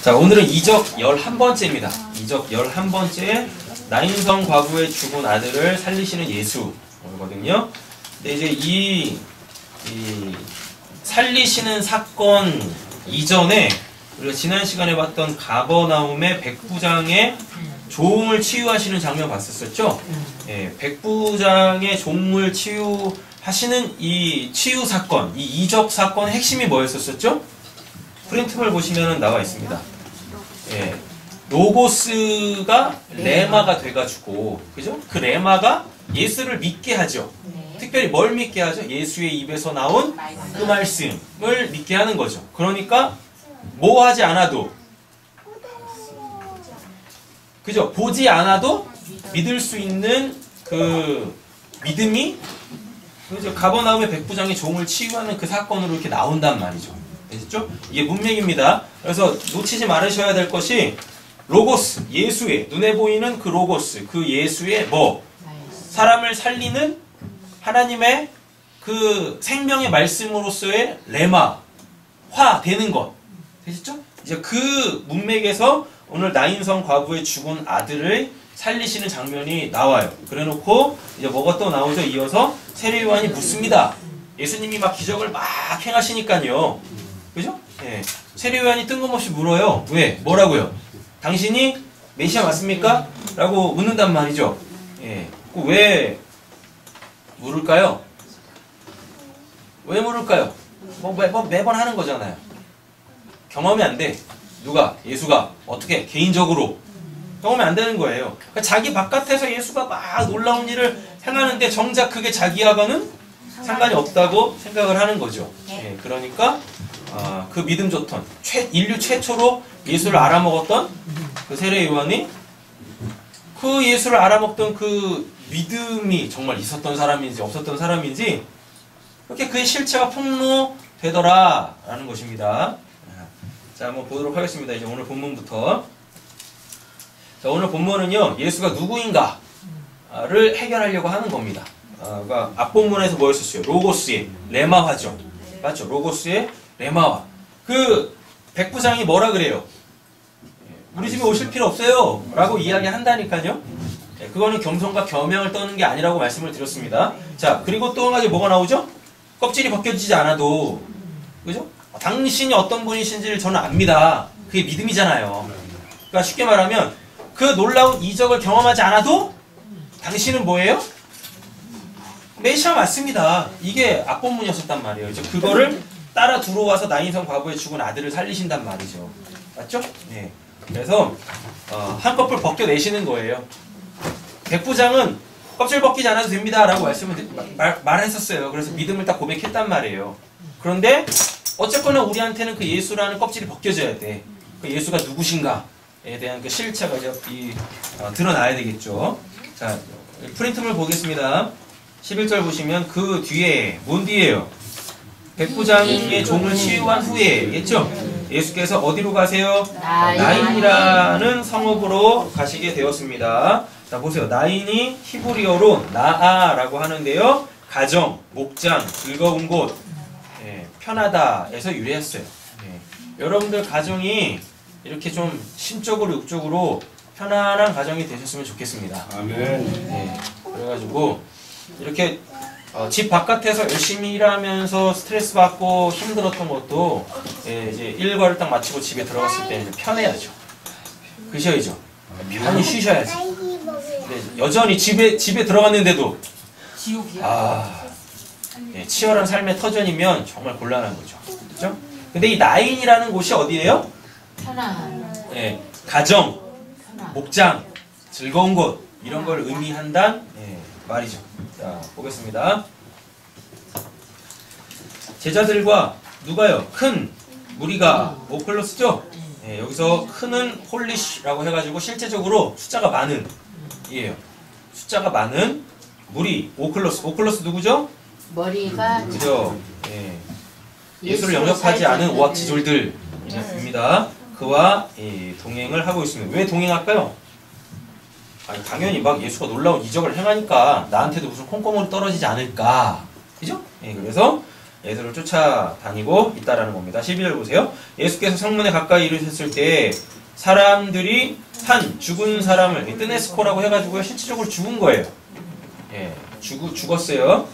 자, 오늘은 이적 11번째입니다. 이적 11번째 나인성 과부의 죽은 아들을 살리시는 예수거든요. 근데 이제 이 살리시는 사건 이전에 우리가 지난 시간에 봤던 가버나움의 백부장의 종을 치유하시는 장면 봤었죠? 예, 백부장의 종을 치유하시는 이 치유 사건, 이 이적 사건의 핵심이 뭐였었죠? 프린트물 보시면 나와 있습니다. 예, 로고스가 레마가 돼가지고, 그죠? 그 레마가 예수를 믿게 하죠. 특별히 뭘 믿게 하죠? 예수의 입에서 나온 그 말씀을 믿게 하는 거죠. 그러니까 뭐 하지 않아도, 그죠? 보지 않아도 믿을 수 있는 그 믿음이, 그죠? 가버나움의 백부장의 종을 치유하는 그 사건으로 이렇게 나온단 말이죠. 됐죠? 이게 문맥입니다. 그래서 놓치지 말으셔야 될 것이 로고스, 예수의, 눈에 보이는 그 로고스, 그 예수의 뭐? 사람을 살리는 하나님의 그 생명의 말씀으로서의 레마화 되는 것. 되셨죠? 이제 그 문맥에서 오늘 나인성 과부의 죽은 아들을 살리시는 장면이 나와요. 그래 놓고 이제 뭐가 또 나오죠? 이어서 세례요한이 묻습니다. 예수님이 막 기적을 막 행하시니까요. 그죠? 예. 세례요한이 뜬금없이 물어요. 왜? 뭐라고요? 당신이 메시아 맞습니까? 라고 묻는단 말이죠. 예. 왜 물을까요? 왜 물을까요? 매번 하는 거잖아요. 경험이 안 돼. 누가? 예수가. 어떻게? 개인적으로. 경험이 안 되는 거예요. 그러니까 자기 바깥에서 예수가 막 놀라운 일을 행하는데 정작 그게 자기하고는 상관이 없다고 생각을 하는 거죠. 예. 그러니까 그 믿음 좋던 인류 최초로 예수를 알아먹었던 그 세례 요한이 그 예수를 알아먹던 그 믿음이 정말 있었던 사람인지 없었던 사람인지 그렇게 그의 실체가 폭로되더라 라는 것입니다. 자, 한번 보도록 하겠습니다. 이제 오늘 본문부터. 자, 오늘 본문은요, 예수가 누구인가를 해결하려고 하는 겁니다. 그러니까 앞본문에서 뭐였었어요? 로고스의 레마화죠. 맞죠? 로고스의 레마화. 그 백부장이 뭐라 그래요? 우리 집에 오실 필요 없어요 라고 이야기한다니까요. 그거는 겸손과 겸양을 떠는 게 아니라고 말씀을 드렸습니다. 자, 그리고 또 한 가지 뭐가 나오죠? 껍질이 벗겨지지 않아도, 그죠? 당신이 어떤 분이신지를 저는 압니다. 그게 믿음이잖아요. 그러니까 쉽게 말하면 그 놀라운 이적을 경험하지 않아도 당신은 뭐예요? 메시아 맞습니다. 이게 앞본문이었단 말이에요. 이제 그거를 따라 들어와서 나인성 과부의 죽은 아들을 살리신단 말이죠. 맞죠? 네. 그래서 한꺼풀 벗겨내시는 거예요. 백부장은 껍질 벗기지 않아도 됩니다 라고 말했었어요. 그래서 믿음을 딱 고백했단 말이에요. 그런데 어쨌거나 우리한테는 그 예수라는 껍질이 벗겨져야 돼. 그 예수가 누구신가에 대한 그 실체가 이제 드러나야 되겠죠. 자, 프린트물 보겠습니다. 11절 보시면 그 뒤에 뭔 뒤에요? 백부장의 종을 치유한 후에겠죠? 예수께서 어디로 가세요? 나인이라는 성읍으로 가시게 되었습니다. 자, 보세요. 나인이 히브리어로 나아라고 하는데요. 가정, 목장, 즐거운 곳, 편하다에서 유래했어요. 여러분들 가정이 이렇게 좀 심적으로 육적으로 편안한 가정이 되셨으면 좋겠습니다. 아멘. 그래가지고 이렇게 집 바깥에서 열심히 일하면서 스트레스 받고 힘들었던 것도 이제 일과를 딱 마치고 집에 들어갔을 때 편해야죠. 그셔야죠. 편히 쉬셔야지. 여전히 집에 들어갔는데도 치열한 삶의 터전이면 정말 곤란한 거죠. 그렇죠? 근데 이 나인이라는 곳이 어디예요? 편안. 가정, 목장, 즐거운 곳 이런 걸 의미한단 말이죠. 자, 보겠습니다. 제자들과 누가요? 큰 무리가 오클로스죠? 여기서 큰은 홀리시라고 해가지고 실제적으로 숫자가 많은 이에요. 숫자가 많은 무리 오클로스. 오클로스 누구죠? 머리가 그죠? 예수를 영접하지 않은 오합지졸들입니다. 그와 동행을 하고 있습니다. 왜 동행할까요? 아니, 당연히 막 예수가 놀라운 이적을 행하니까 나한테도 무슨 콩고물이 떨어지지 않을까. 그죠? 그래서 예수를 쫓아다니고 있다라는 겁니다. 12절 보세요. 예수께서 성문에 가까이 이르셨을 때 사람들이 한 죽은 사람을 뜨네스코라고 해가지고 실질적으로 죽은 거예요. 예, 죽었어요.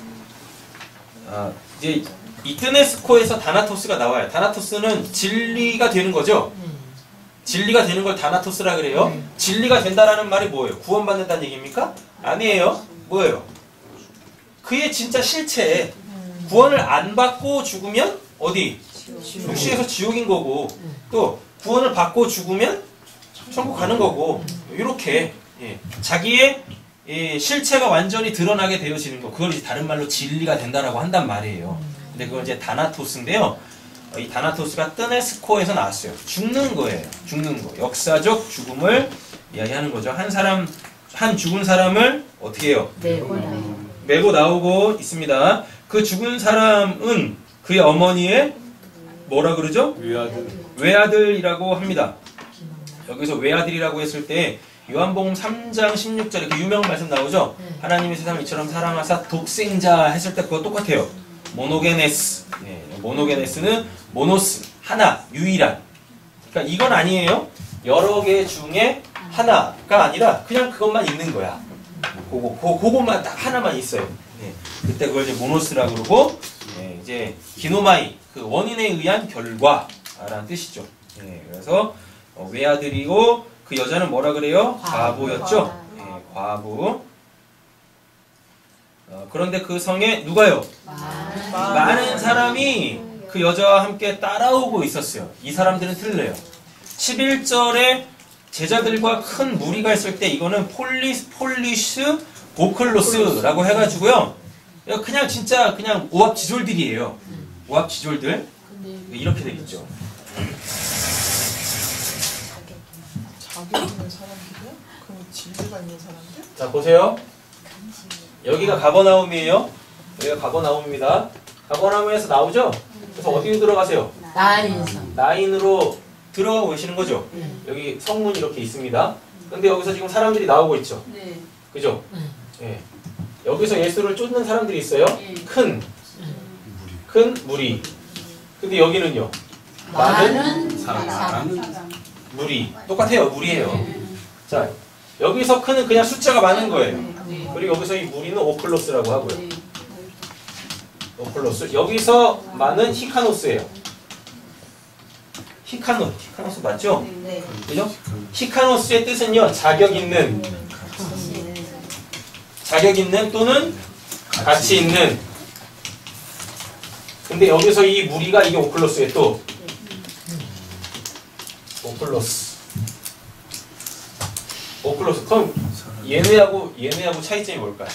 이제 이 뜨네스코에서 다나토스가 나와요. 다나토스는 진리가 되는 거죠. 진리가 되는 걸 다나토스라 그래요. 진리가 된다라는 말이 뭐예요? 구원받는다는 얘기입니까? 아니에요. 뭐예요? 그의 진짜 실체. 구원을 안 받고 죽으면 어디? 육시에서 지옥인 거고, 또 구원을 받고 죽으면 천국 가는 거고, 이렇게 자기의 실체가 완전히 드러나게 되어지는 거. 그걸 이제 다른 말로 진리가 된다라고 한단 말이에요. 근데 그건 이제 다나토스인데요. 이 다나토스가 뜨네스코에서 나왔어요. 죽는 거예요. 죽는 거. 역사적 죽음을 이야기하는 거죠. 한 죽은 사람을 어떻게 해요? 메고 나오고 있습니다. 그 죽은 사람은 그의 어머니의 뭐라 그러죠? 외아들이라고 합니다. 여기서 외아들이라고 했을 때 요한복음 3장 16절에 그 유명한 말씀 나오죠? 하나님이 세상을 이처럼 사랑하사 독생자 했을 때 그거 똑같아요. 모노게네스. 모노게네스는 모노스, 하나, 유일한. 그러니까 이건 아니에요. 여러 개 중에 하나가 아니라 그냥 그것만 있는 거야. 그것만 딱 하나만 있어요. 그때 그걸 이제 모노스라고 그러고, 이제 기노마이, 그 원인에 의한 결과라는 뜻이죠. 그래서 외아들이고 그 여자는 뭐라 그래요? 과부였죠. 과부. 그런데 그 성에 누가요? 많은 사람이 그 여자와 함께 따라오고 있었어요. 이 사람들은 틀려요. 11절에 제자들과 큰 무리가 있을 때 이거는 폴리스 보클로스라고 해가지고요. 그냥 진짜 그냥 오합지졸들이에요. 오합지졸들. 이렇게 되겠죠. 자격 있는 사람들이요? 그럼 진리가 있는 사람들? 자 보세요. 여기가 가버나움이에요. 여기가 가버나움입니다. 가버나움에서 나오죠? 그래서 어디로 들어가세요? 나인으로 들어가고 계시는 거죠? 여기 성문이 이렇게 있습니다. 근데 여기서 지금 사람들이 나오고 있죠? 그죠? 여기서 예수를 쫓는 사람들이 있어요. 큰 무리. 근데 여기는요? 많은 무리. 똑같아요. 무리예요. 자, 여기서 큰은 그냥 숫자가 많은 거예요. 그리고 여기서 이 무리는 오클로스라고 하고요. 오클로스. 여기서 많은 히카노스예요. 히카노스 맞죠? 그죠? 히카노스의 뜻은요, 자격 있는 또는 가치 있는. 근데 여기서 이 무리가 이게 오클로스예요. 또 오클로스. 그럼 얘네하고 차이점이 뭘까요?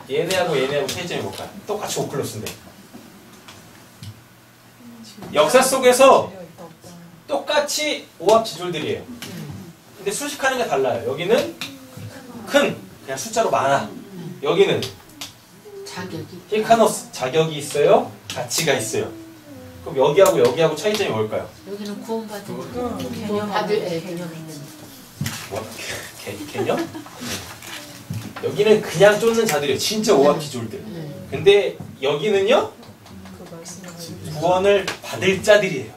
얘네하고 차이점이 뭘까요? 똑같이 오클로스인데. 역사 속에서 똑같이 오합지졸들이에요. 근데 수식하는 게 달라요. 여기는 큰, 그냥 숫자로 많아. 여기는 히카노스, 자격이 있어요. 가치가 있어요. 그럼 여기하고 차이점이 뭘까요? 여기는 구원받을 개념 있는. 뭐, 개념? 여기는 그냥 쫓는 자들이에요. 진짜 오합지졸들. 근데 여기는요? 구원을 받을 자들이에요.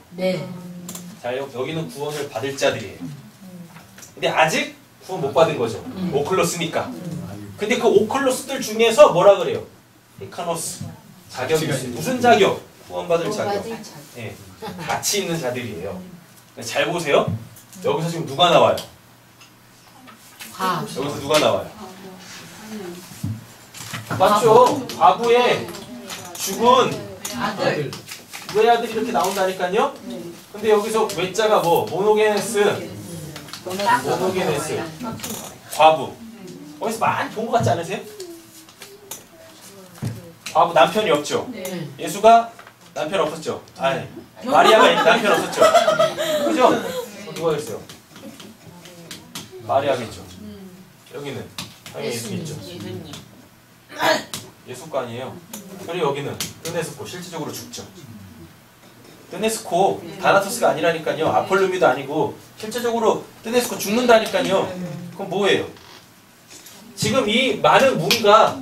자, 여기는 구원을 받을 자들이에요. 근데 아직 구원 못 받은 거죠. 오클로스니까. 근데 그 오클로스들 중에서 뭐라 그래요? 히카노스. 자격이 있어요. 무슨 자격? 구원받을 자격. 가치 있는 자들이에요. 잘 보세요. 여기서 지금 누가 나와요? 여기서 누가 나와요? 맞죠? 과부의 죽은 외아들이 이렇게 나온다니까요? 근데 여기서 외자가 뭐? 모노게네스. 과부. 어디서 많이 본 것 같지 않으세요? 과부 남편이 없죠? 예수가 남편 없었죠? 아니, 마리아가 남편 없었죠? 그죠? 누가 있어요? 마리아겠죠? 여기는 당연히 예수겠죠? 예수가 아니에요. 그리고 여기는 뜨네스코, 실질적으로 죽죠. 뜨네스코, 다나토스가 아니라니까요. 아폴루미도 아니고 실제적으로 뜨네스코 죽는다니까요. 그럼 뭐예요? 지금 이 많은 무리가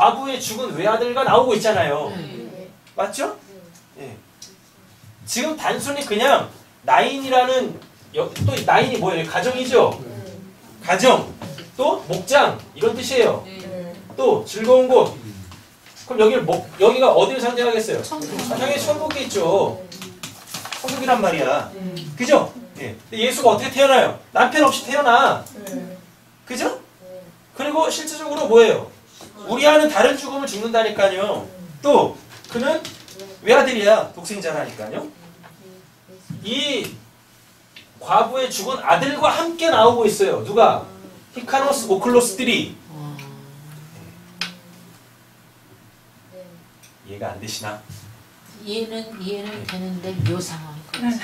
과부의 죽은 외아들과 나오고 있잖아요. 네. 맞죠? 예. 지금 단순히 그냥 나인이라는 또 나인이 뭐예요? 가정이죠? 가정 또 목장 이런 뜻이에요. 네. 또 즐거운 곳. 그럼 여기가 어디를 상징하겠어요? 천국. 당연히 천국이 있죠. 천국이란 말이야. 그죠? 예. 근데 예수가 어떻게 태어나요? 남편 없이 태어나. 네. 그죠? 그리고 실질적으로 뭐예요? 우리와는 다른 죽음을 죽는다니까요. 또 그는 외아들이야. 독생자라니까요. 이 과부의 죽은 아들과 함께 나오고 있어요. 누가? 히카노스 오클로스들이. 이해가 안 되시나? 이해는 되는데 묘상한 거. 그래서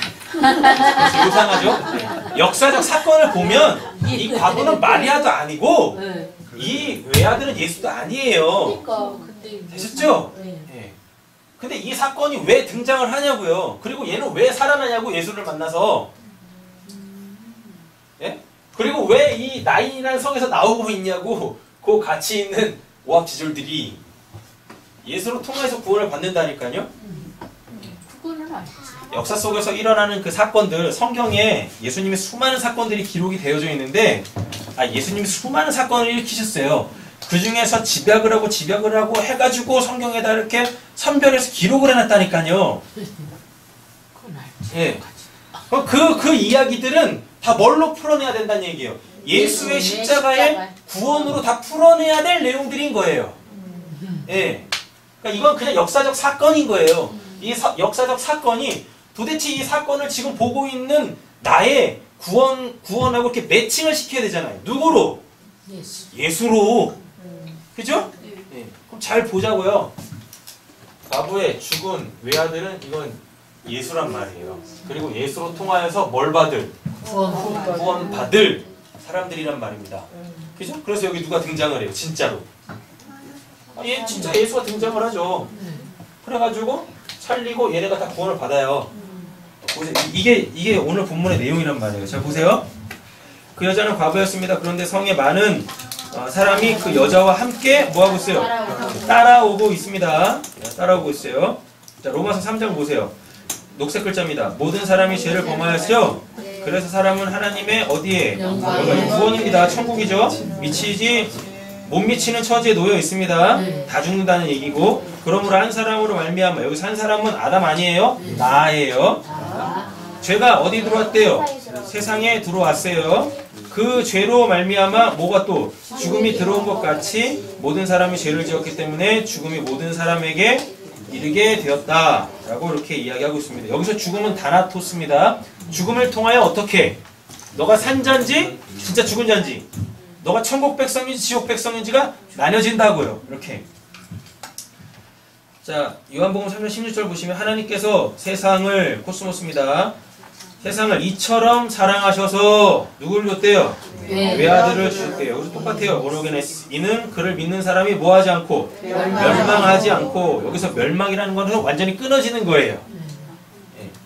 요상하죠? 네. 역사적 사건을 보면 이 과부는 마리아도 아니고 네. 이 외아들은 예수도 아니에요. 그러니까 근데 되셨죠? 네. 예. 근데 이 사건이 왜 등장을 하냐고요. 그리고 얘는 왜 살아나냐고 예수를 만나서. 예? 그리고 왜 이 나인이라는 성에서 나오고 있냐고 그 같이 있는 오합지졸들이 예수로 통해서 구원을 받는다니까요. 그거는 알지. 역사 속에서 일어나는 그 사건들, 성경에 예수님의 수많은 사건들이 기록이 되어져 있는데 예수님이 수많은 사건을 일으키셨어요. 그 중에서 집약을 하고 해가지고 성경에다 이렇게 선별해서 기록을 해놨다니까요. 그건 알지. 예. 그 이야기들은 다 뭘로 풀어내야 된다는 얘기예요. 예수의 십자가의 구원으로 다 풀어내야 될 내용들인 거예요. 예. 그러니까 이건 그냥 역사적 사건인 거예요. 이 역사적 사건이 도대체 이 사건을 지금 보고 있는 나의 구원하고 이렇게 매칭을 시켜야 되잖아요. 누구로? 예수로. 그죠? 예. 그럼 잘 보자고요. 과부의 죽은 외아들은 이건 예수란 말이에요. 그리고 예수로 통하여서 뭘 받을? 구원 받을 사람들이란 말입니다. 그죠? 그래서 여기 누가 등장을 해요? 진짜로. 진짜 예수가 등장을 하죠. 그래가지고 살리고 얘네가 다 구원을 받아요. 보세요. 이게 오늘 본문의 내용이란 말이에요. 자, 보세요. 그 여자는 과부였습니다. 그런데 성에 많은 사람이 그 여자와 함께 뭐하고 있어요? 따라오고 있습니다. 따라오고 있어요. 자, 로마서 3장 보세요. 녹색 글자입니다. 모든 사람이 죄를 범하였죠. 그래서 사람은 하나님의 어디에? 구원입니다. 천국이죠. 못 미치는 처지에 놓여 있습니다. 다 죽는다는 얘기고. 그러므로 한 사람으로 말미암아. 여기서 한 사람은 아담 아니에요? 나예요. 죄가 어디 들어왔대요? 세상에 들어왔어요. 그 죄로 말미암아 뭐가 또 죽음이 들어온 것 같이 모든 사람이 죄를 지었기 때문에 죽음이 모든 사람에게 이르게 되었다 라고 이렇게 이야기하고 있습니다. 여기서 죽음은 다나토스입니다. 죽음을 통하여 어떻게? 너가 산자인지 진짜 죽은 자인지, 너가 천국 백성인지 지옥 백성인지가 나뉘어진다고요. 이렇게. 자, 요한복음 3장 16절 보시면 하나님께서 세상을 코스모스입니다. 세상을 이처럼 사랑하셔서 누구를 줬대요? 외아들을 주셨대요. 여기서 똑같아요. 모르게네스. 이는 그를 믿는 사람이 뭐하지 않고 멸망하지 않고. 여기서 멸망이라는 것은 완전히 끊어지는 거예요.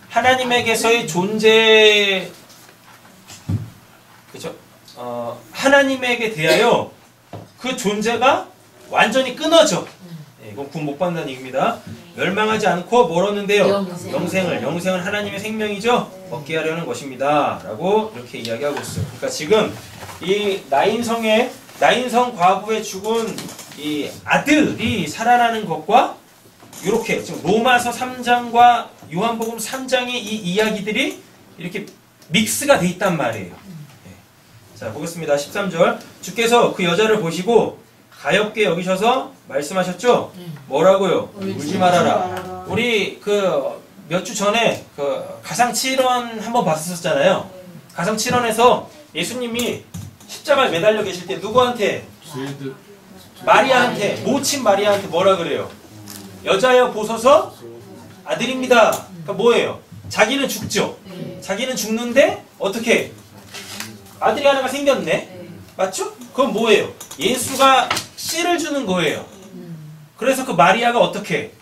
하나님에게서의 존재, 그죠? 하나님에게 대하여 그 존재가 완전히 끊어져. 이건 구원 못 받는다는 얘기입니다. 멸망하지 않고 멀었는데요. 영생은 하나님의 생명이죠. 얻게 하려는 것입니다. 라고 이렇게 이야기하고 있어요. 그러니까 지금 이 나인성 과부의 죽은 이 아들이 살아나는 것과 이렇게 지금 로마서 3장과 요한복음 3장의 이 이야기들이 이렇게 믹스가 돼 있단 말이에요. 자, 보겠습니다. 13절. 주께서 그 여자를 보시고 가엾게 여기셔서 말씀하셨죠? 뭐라고요? 울지 말아라. 우리 몇 주 전에 가상칠언 한번 봤었잖아요. 가상칠언에서 예수님이 십자가에 매달려 계실 때 누구한테? 마리아한테, 모친 마리아한테 뭐라 그래요? 여자여 보소서 아들입니다. 그러니까 뭐예요? 자기는 죽죠. 자기는 죽는데 어떻게? 아들이 하나가 생겼네. 맞죠? 그건 뭐예요? 예수가 씨를 주는 거예요. 그래서 그 마리아가 어떻게?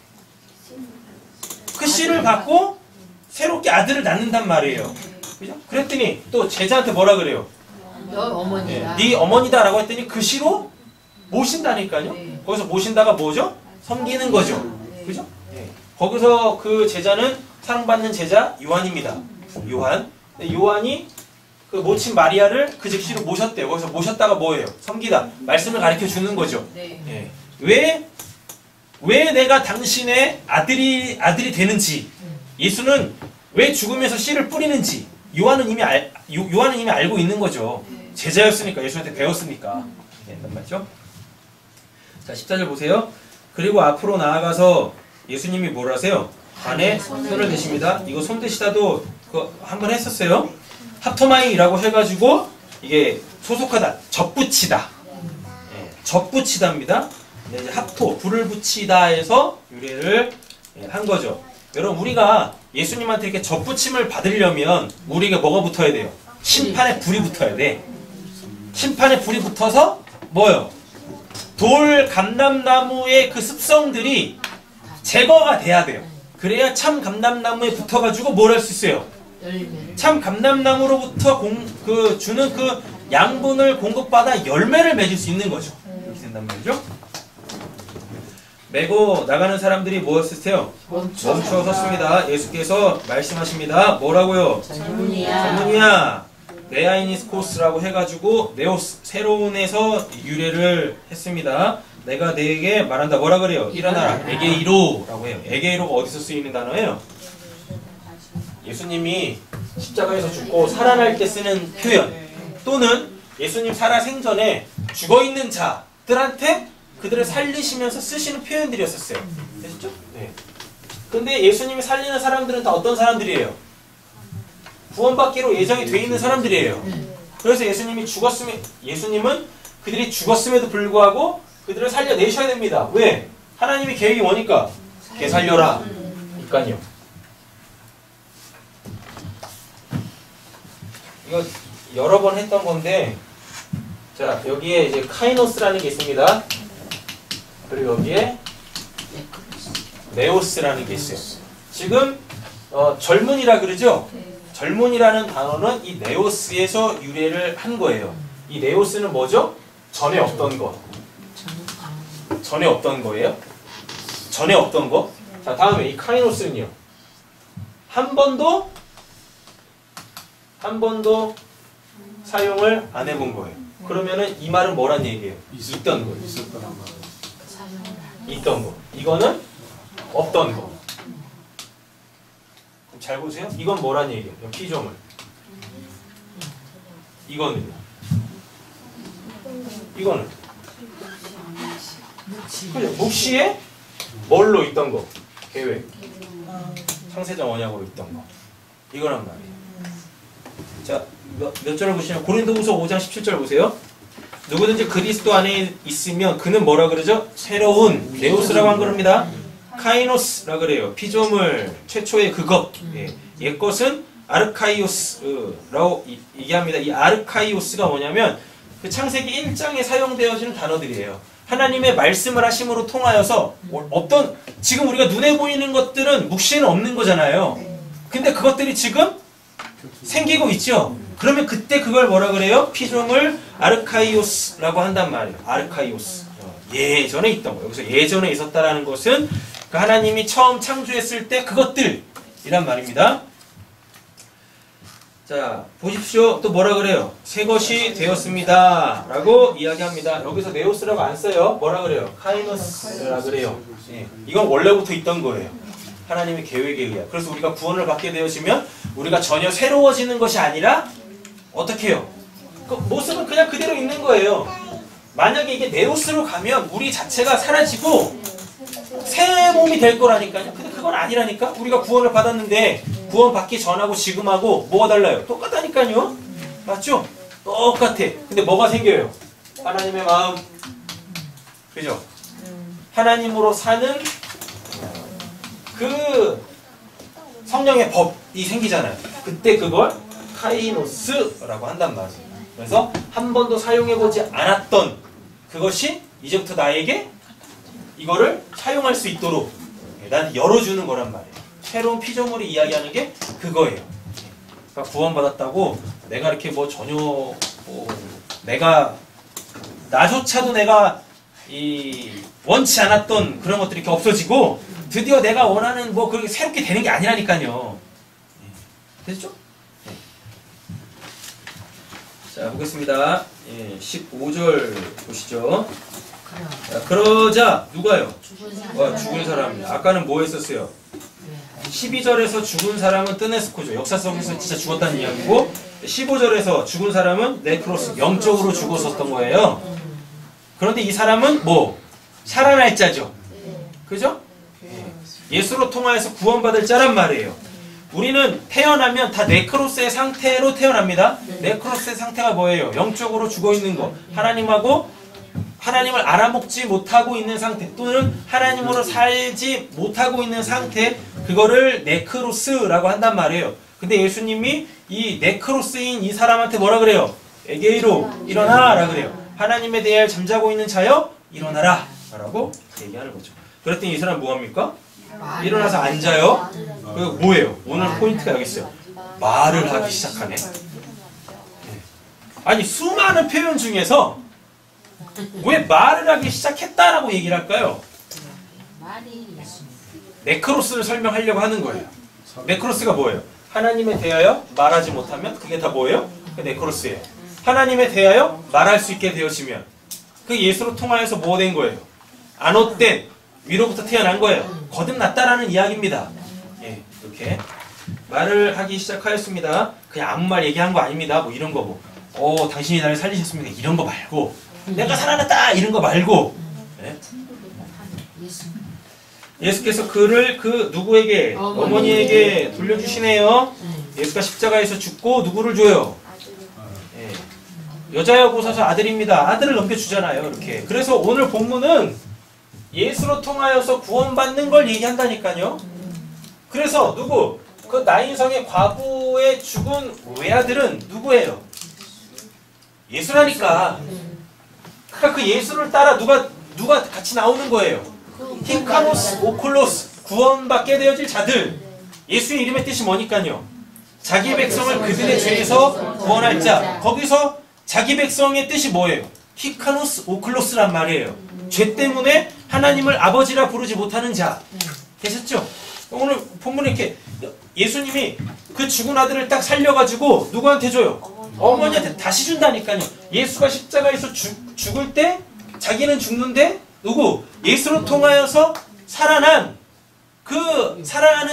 그 씨를 받고 새롭게 아들을 낳는단 말이에요. 그죠? 그랬더니 또 제자한테 뭐라 그래요? 너 어머니다. 네 어머니다라고 했더니 그 씨로 모신다니까요. 네. 거기서 모신다가 뭐죠? 섬기는 거죠. 네. 그죠? 네. 거기서 그 제자는 사랑받는 제자 요한입니다. 요한. 요한이 그 모친 마리아를 그 즉시로 모셨대요. 거기서 모셨다가 뭐예요? 섬기다. 말씀을 가르쳐 주는 거죠. 네. 예. 왜 내가 당신의 아들이 되는지, 예수는 왜 죽으면서 씨를 뿌리는지, 요한은 이미 알고 있는 거죠. 제자였으니까, 예수한테 배웠으니까. 된단 말이죠. 자, 14절 보세요. 그리고 앞으로 나아가서 예수님이 뭘 하세요? 간에 손을 대십니다. 이거 손 대시다도 그거 한번 했었어요. 합토마이라고 해가지고 이게 소속하다, 접붙이다. 예, 접붙이다입니다. 네, 이제 합토, 불을 붙이다에서 유래를 한 거죠. 여러분, 우리가 예수님한테 이렇게 접붙임을 받으려면 우리가 뭐가 붙어야 돼요? 심판에 불이 붙어야 돼. 심판에 불이 붙어서 뭐요? 돌 감람나무의 그 습성들이 제거가 돼야 돼요. 그래야 참 감람나무에 붙어가지고 뭘 할 수 있어요? 열매를. 참 감람나무로부터 주는 그 양분을 공급받아 열매를 맺을 수 있는 거죠. 이렇게 된단 말이죠. 메고 나가는 사람들이 뭐였으세요? 멈춰 섰습니다. 예수께서 말씀하십니다. 뭐라고요? 젊은이야, 네아이니스코스라고 해가지고 네오스, 새로운에서 유래를 했습니다. 내가 네게 말한다. 뭐라 그래요? 일어나라. 에게이로라고 해요. 에게이로가 어디서 쓰이는 단어예요? 예수님이 십자가에서 죽고 살아날 때 쓰는 표현, 또는 예수님 살아 생전에 죽어있는 자들한테 그들을 살리시면서 쓰시는 표현들이었었어요. 되셨죠? 네. 근데 예수님이 살리는 사람들은 다 어떤 사람들이에요? 구원받기로 예정이 돼 있는 사람들이에요. 그래서 예수님은 그들이 죽었음에도 불구하고 그들을 살려내셔야 됩니다. 왜? 하나님이 계획이 뭐니까? 걔 살려라. 그러니까요. 이거 여러 번 했던 건데, 자, 여기에 이제 카이노스라는 게 있습니다. 그리고 여기에 네오스라는 게 있어요. 지금 젊은이라 그러죠? 젊은이라는 단어는 이 네오스에서 유래를 한 거예요. 이 네오스는 뭐죠? 전에 없던 거. 전에 없던 거예요. 전에 없던 거. 자, 다음에 이 카이노스는요. 한 번도 사용을 안 해본 거예요. 그러면은 이 말은 뭐란 얘기예요? 있던 거. 있던 거. 이거는 없던 거. 잘 보세요. 이건 뭐란 얘기예요? 피조물. 이거는요. 이거는 그죠? 묵시에 뭘로 있던 거? 계획. 창세전 언약으로 있던 거. 이거란 말이에요. 자, 몇 절을 보시면 고린도후서 5장 17절 보세요. 누구든지 그리스도 안에 있으면 그는 뭐라 그러죠? 새로운 네오스라고 한 겁니다. 카이노스라 그래요. 피조물 최초의 그것. 예. 옛것은 아르카이오스라고 얘기합니다. 이 아르카이오스가 뭐냐면 그 창세기 1장에 사용되어지는 단어들이에요. 하나님의 말씀을 하심으로 통하여서 어떤 지금 우리가 눈에 보이는 것들은 묵시에는 없는 거잖아요. 근데 그것들이 지금 생기고 있죠. 그러면 그때 그걸 뭐라 그래요? 피조물 아르카이오스라고 한단 말이에요. 아르카이오스. 예전에 있던 거. 여기서 예전에 있었다라는 것은 그 하나님이 처음 창조했을 때 그것들이란 말입니다. 자, 보십시오. 또 뭐라 그래요? 새 것이 되었습니다. 라고 이야기합니다. 여기서 네오스라고 안 써요. 뭐라 그래요? 카이노스라 그래요. 예. 이건 원래부터 있던 거예요. 하나님의 계획에 의해. 그래서 우리가 구원을 받게 되어지면 우리가 전혀 새로워지는 것이 아니라 어떻게 해요? 그 모습은 그냥 그대로 있는 거예요. 만약에 이게 네오스로 가면 우리 자체가 사라지고 새 몸이 될 거라니까요. 근데 그건 아니라니까. 우리가 구원을 받았는데 구원 받기 전하고 지금하고 뭐가 달라요? 똑같다니까요. 맞죠? 똑같아. 근데 뭐가 생겨요? 하나님의 마음. 그죠? 하나님으로 사는 그 성령의 법이 생기잖아요. 그때 그걸 카이노스라고 한단 말이에요. 그래서 한 번도 사용해보지 않았던 그것이 이제부터 나에게 이거를 사용할 수 있도록 나한테 열어주는 거란 말이에요. 새로운 피조물이 이야기하는 게 그거예요. 그러니까 구원받았다고 내가 이렇게 뭐 전혀 나조차도 내가 이 원치 않았던 그런 것들이 이렇게 없어지고 드디어 내가 원하는 뭐 그렇게 새롭게 되는 게 아니라니까요. 됐죠? 네. 자, 보겠습니다. 15절 보시죠. 자, 그러자 누가요? 죽은 사람. 아까는 뭐 했었어요? 12절에서 죽은 사람은 뜨네스코죠. 역사성에서 진짜 죽었다는 이야기고 15절에서 죽은 사람은 네크로스, 영적으로 죽었었던 거예요. 그런데 이 사람은 뭐? 살아날 자죠. 그죠? 예수로 통하여서 구원받을 자란 말이에요. 우리는 태어나면 다 네크로스의 상태로 태어납니다. 네크로스의 상태가 뭐예요? 영적으로 죽어있는 거. 하나님을 알아먹지 못하고 있는 상태 또는 하나님으로 살지 못하고 있는 상태, 그거를 네크로스라고 한단 말이에요. 근데 예수님이 이 네크로스인 이 사람한테 뭐라 그래요? 에게이로 일어나라 그래요. 하나님에 대해 잠자고 있는 자여 일어나라 라고 얘기하는 거죠. 그랬더니 이 사람 뭐합니까? 일어나서 앉아요. 그리고 뭐예요? 오늘 포인트가 여기 있어요. 말을 하기 시작하네. 아니 수많은 표현 중에서 왜 말을 하기 시작했다라고 얘기를 할까요? 네크로스를 설명하려고 하는 거예요. 네크로스가 뭐예요? 하나님에 대하여 말하지 못하면 그게 다 뭐예요? 그 네크로스예요. 하나님에 대하여 말할 수 있게 되어지면 그 예수로 통하여서 뭐 된 거예요? 안옷된 위로부터 태어난 거예요. 거듭났다라는 이야기입니다. 예, 이렇게 말을 하기 시작하였습니다. 그냥 아무 말 얘기한 거 아닙니다. 뭐 이런 거 뭐, 당신이 나를 살리셨습니까? 이런 거 말고, 내가 살아났다 이런 거 말고. 예? 예수께서 그를 그 누구에게? 어머니에게 돌려주시네요. 예수가 십자가에서 죽고 누구를 줘요? 예. 여자여 보소서 아들입니다. 아들을 넘겨주잖아요. 이렇게. 그래서 오늘 본문은 예수로 통하여서 구원받는 걸 얘기한다니까요. 그래서 누구? 그 나인성의 과부의 죽은 외아들은 누구예요? 예수라니까. 그러니까 그 예수를 따라 누가 같이 나오는 거예요. 히카노스, 오클로스, 구원받게 되어질 자들. 예수의 이름의 뜻이 뭐니까요? 자기 백성을 그들의 죄에서 구원할 자. 거기서 자기 백성의 뜻이 뭐예요? 히카노스, 오클로스란 말이에요. 죄 때문에 하나님을 아버지라 부르지 못하는 자. 되셨죠? 오늘 본문에 이렇게 예수님이 그 죽은 아들을 딱 살려가지고 누구한테 줘요? 어머니한테 다시 준다니까요. 예수가 십자가에서 죽을 때 자기는 죽는데 누구? 예수로 통하여서 살아나는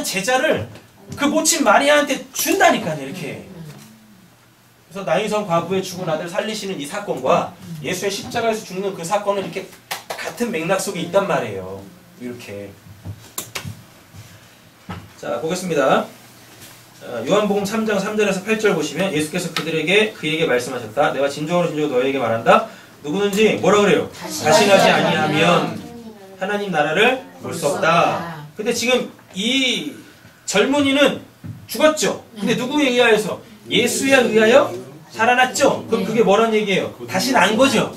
제자를 그 모친 마리아한테 준다니까요. 이렇게. 그래서 나인성 과부의 죽은 아들 살리시는 이 사건과 예수의 십자가에서 죽는 그 사건은 이렇게 같은 맥락 속에 있단 말이에요. 이렇게. 자, 보겠습니다. 요한복음 3장 3절에서 8절 보시면 예수께서 그에게 말씀하셨다. 내가 진정으로 너희에게 말한다. 누구든지 뭐라 그래요? 다신하지 아니하면 하나님 나라를 볼 수 없다. 근데 지금 이 젊은이는 죽었죠. 근데 누구에 의하여서? 예수에 의하여 살아났죠. 그럼 그게 뭐란 얘기예요? 다시 난 거죠.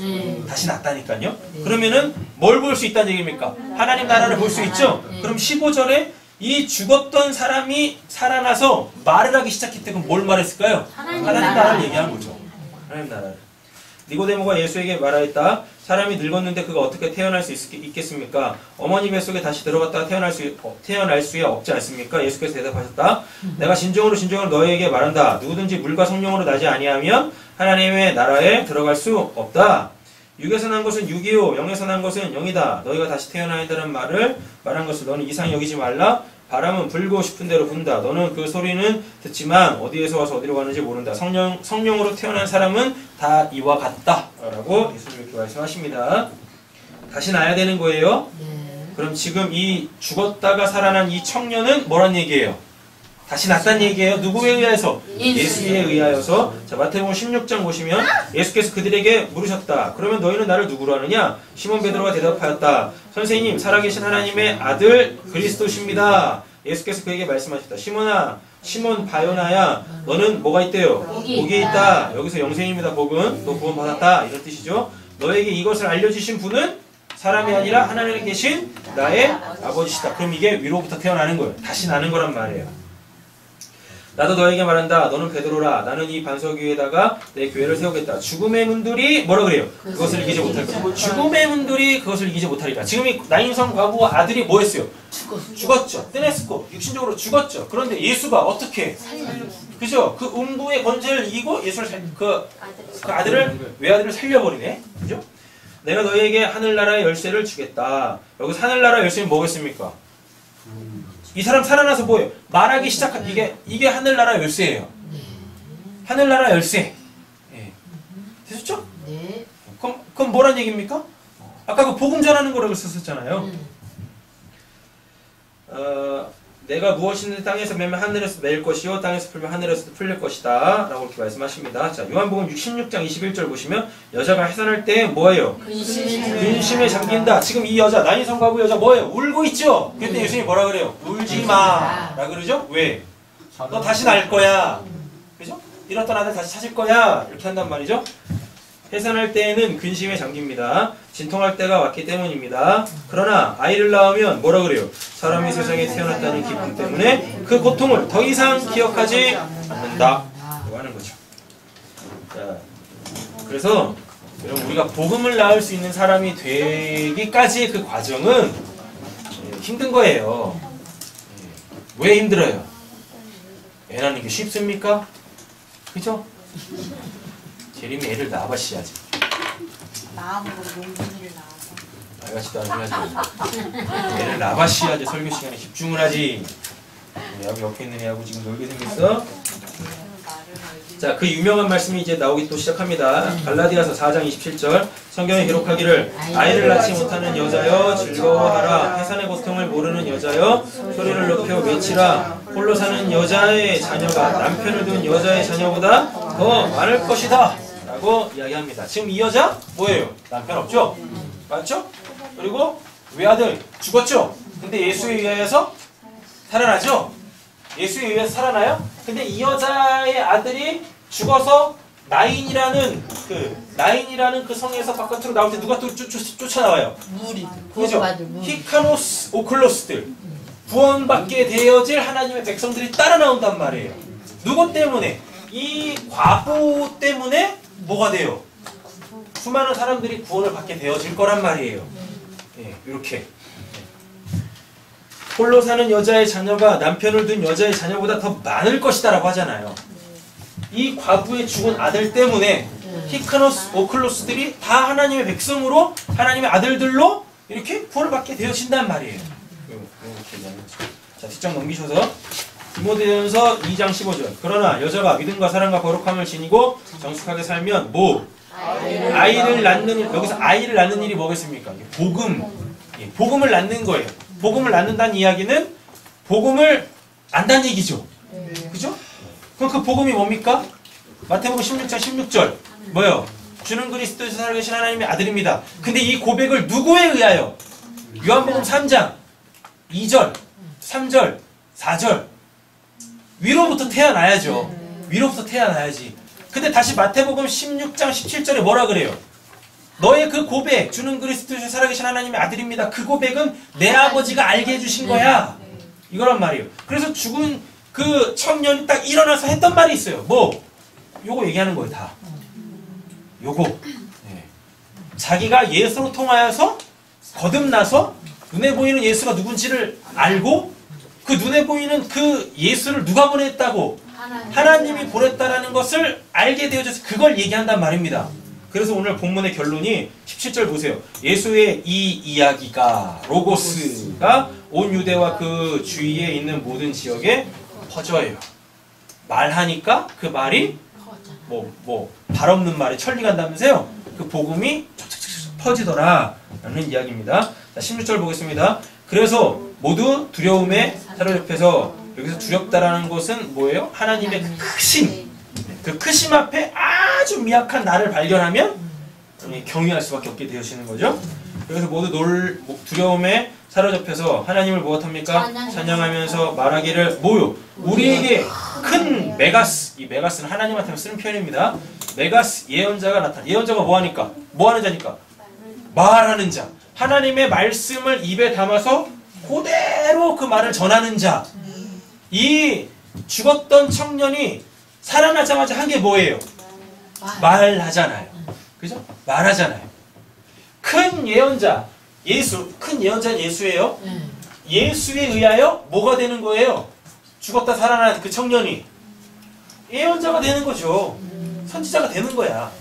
다시 났다니까요. 그러면은 뭘 볼 수 있다는 얘기입니까? 하나님 나라를 볼 수 있죠. 그럼 15절에 이 죽었던 사람이 살아나서 말을 하기 시작했대. 그럼 뭘 말했을까요? 하나님 나라를 얘기한 거죠. 하나님 나라를. 니고데모가 예수에게 말하였다. 사람이 늙었는데 그가 어떻게 태어날 수 있겠습니까? 어머니 뱃속에 다시 들어갔다가 태어날 수야 없지 않습니까? 예수께서 대답하셨다. 내가 진정으로 너희에게 말한다. 누구든지 물과 성령으로 나지 아니하면 하나님의 나라에 들어갈 수 없다. 육에서 난 것은 육이요 영에서 난 것은 영이다. 너희가 다시 태어나야 한다는 말을 말한 것을 너는 이상히 여기지 말라. 바람은 불고 싶은 대로 분다. 너는 그 소리는 듣지만 어디에서 와서 어디로 가는지 모른다. 성령으로 태어난 사람은 다 이와 같다. 라고 예수님 이렇게 말씀하십니다. 다시 나야 되는 거예요. 그럼 지금 이 죽었다가 살아난 이 청년은 뭐란 얘기예요? 다시 났다는 얘기예요. 누구에 의해서? 예수에 의하여서. 자, 마태복음 16장 보시면 예수께서 그들에게 물으셨다. 그러면 너희는 나를 누구로 하느냐? 시몬 베드로가 대답하였다. 선생님, 살아계신 하나님의 아들 그리스도십니다. 예수께서 그에게 말씀하셨다. 시몬 바요나야, 너는 뭐가 있대요? 복이 있다. 여기서 영생입니다. 복은 너 구원 받았다. 이런 뜻이죠. 너에게 이것을 알려주신 분은 사람이 아니라 하나님에 계신 나의 아버지시다. 그럼 이게 위로부터 태어나는 거예요. 다시 나는 거란 말이에요. 나도 너에게 말한다. 너는 베드로라. 나는 이 반석 위에다가 내 교회를 세우겠다. 죽음의 문들이 뭐라 그래요? 그것을 이기지 못할 거야. 죽음의 문들이 그것을 이기지 못하리라. 지금 이 나인성 과부 아들이 뭐 했어요? 죽었죠. 떼냈고 육신적으로 죽었죠. 그런데 예수가 어떻게? 그죠? 그 음부의 권세를 이기고 예수를 그 아들을 외아들을 살려버리네. 그죠? 내가 너희에게 하늘나라의 열쇠를 주겠다. 여기서 하늘나라 열쇠는 뭐겠습니까? 이 사람 살아나서 뭐예요? 말하기 시작한 이게 하늘나라 열쇠예요. 하늘나라 열쇠. 예. 되셨죠? 네. 그럼 뭐란 얘기입니까? 아까 그 복음 전하는 거라고 썼었잖아요. 내가 무엇이든 땅에서 매면 하늘에서 매일 것이요 땅에서 풀면 하늘에서도 풀릴 것이다 라고 이렇게 말씀하십니다. 자, 요한복음 16장 21절 보시면 여자가 해산할 때 뭐예요? 근심에 잠긴다. 지금 이 여자 나인성 과부 여자 뭐예요? 울고 있죠? 그때 예수님이 뭐라 그래요? 울지 마 라 그러죠? 왜? 너 다시 날 거야. 그죠? 잃었던 아들 다시 찾을 거야. 이렇게 한단 말이죠. 해산할 때에는 근심에 잠깁니다. 진통할 때가 왔기 때문입니다. 그러나 아이를 낳으면 뭐라 그래요? 사람이 세상에 태어났다는 기쁨 때문에 그 고통을 더 이상 기억하지 않는다. 라고 하는 거죠. 자, 그래서 여러분 우리가 복음을 낳을 수 있는 사람이 되기까지의 그 과정은 힘든 거예요. 왜 힘들어요? 애 낳는 게 쉽습니까? 그죠? 재림이 애를 낳아봐시야지. 마음으로 용기를 낳아서. 말같지도 않은 소리 하지. 애를 낳아봐시야지. 설교 시간에 집중을 하지. 여기 옆에 있는 애하고 지금 놀게 생겼어? 자, 그 유명한 말씀이 이제 나오기 또 시작합니다. 갈라디아서 4장 27절 성경에 기록하기를 아이를 낳지 못하는 여자여 즐거워하라. 해산의 고통을 모르는 여자여 소리를 높여 외치라. 홀로 사는 여자의 자녀가 남편을 둔 여자의 자녀보다 더 많을 것이다 라고 이야기합니다. 지금 이 여자 뭐예요? 남편 없죠? 맞죠? 그리고 외아들 죽었죠? 근데 예수에 의하여서 살아나죠? 예수에 의해서 살아나요? 근데 이 여자의 아들이 죽어서 나인이라는 그 성에서 바깥으로 나올 때 누가 또 쫓아나와요? 물이 그죠? 구원받을 물. 히카노스 오클로스들 구원받게 되어질 하나님의 백성들이 따라 나온단 말이에요. 누구 때문에? 이 과부 때문에 뭐가 돼요? 수많은 사람들이 구원을 받게 되어질 거란 말이에요. 예, 이렇게. 홀로 사는 여자의 자녀가 남편을 둔 여자의 자녀보다 더 많을 것이다 라고 하잖아요. 이 과부의 죽은 아들 때문에 히카노스 오클로스들이 다 하나님의 백성으로 하나님의 아들들로 이렇게 구원을 받게 되어진단 말이에요. 이렇게 얘기하는 거죠. 자, 뒷장 넘기셔서 디모데전서 2장 15절 그러나 여자가 믿음과 사랑과 거룩함을 지니고 정숙하게 살면 뭐? 아이를 낳는 일, 여기서 아이를 낳는 일이 뭐겠습니까? 복음, 복음을 낳는 거예요. 복음을 낳는다는 이야기는 복음을 안다는 얘기죠. 그죠? 그럼 그 복음이 뭡니까? 마태복음 16장 16절 뭐요? 주는 그리스도에서 살아계신 하나님의 아들입니다. 근데 이 고백을 누구에 의하여? 요한복음 3장 2절 3절 4절 위로부터 태어나야죠. 위로부터 태어나야지. 근데 다시 마태복음 16장 17절에 뭐라 그래요? 너의 그 고백, 주는 그리스도에서 살아계신 하나님의 아들입니다. 그 고백은 내 아버지가 알게 해주신 거야. 이거란 말이에요. 그래서 죽은 그 청년이 딱 일어나서 했던 말이 있어요. 뭐? 요거 얘기하는 거예요, 다. 요거. 네. 자기가 예수로 통하여서 거듭나서 눈에 보이는 예수가 누군지를 알고 그 눈에 보이는 그 예수를 누가 보냈다고? 하나님이 보냈다라는 것을 알게 되어져서 그걸 얘기한단 말입니다. 그래서 오늘 본문의 결론이 17절 보세요. 예수의 이 이야기가 로고스가 온 유대와 그 주위에 있는 모든 지역에 퍼져요. 말하니까 그 말이 발 없는 말에 천리 간다면서요. 그 복음이 촉촉촉 퍼지더라 라는 이야기입니다. 자, 16절 보겠습니다. 그래서 모두 두려움에 사로잡혀서 여기서 두렵다라는 것은 뭐예요? 하나님의 그 크심, 그 크심 앞에 아주 미약한 나를 발견하면 경외할 수밖에 없게 되시는 거죠. 그래서 모두 두려움에 사로잡혀서 하나님을 무엇합니까? 찬양하면서 말하기를 뭐요? 우리에게 큰 메가스, 이 메가스는 하나님한테 쓰는 표현입니다. 메가스 예언자가 나타나. 예언자가 뭐하니까? 뭐하는 자니까? 말하는 자. 하나님의 말씀을 입에 담아서 그대로 그 말을 전하는 자. 이 죽었던 청년이 살아나자마자 한 게 뭐예요? 말하잖아요. 그죠? 말하잖아요. 큰 예언자, 예수, 큰 예언자는 예수예요. 예수에 의하여 뭐가 되는 거예요? 죽었다 살아난 그 청년이 예언자가 되는 거죠. 선지자가 되는 거야.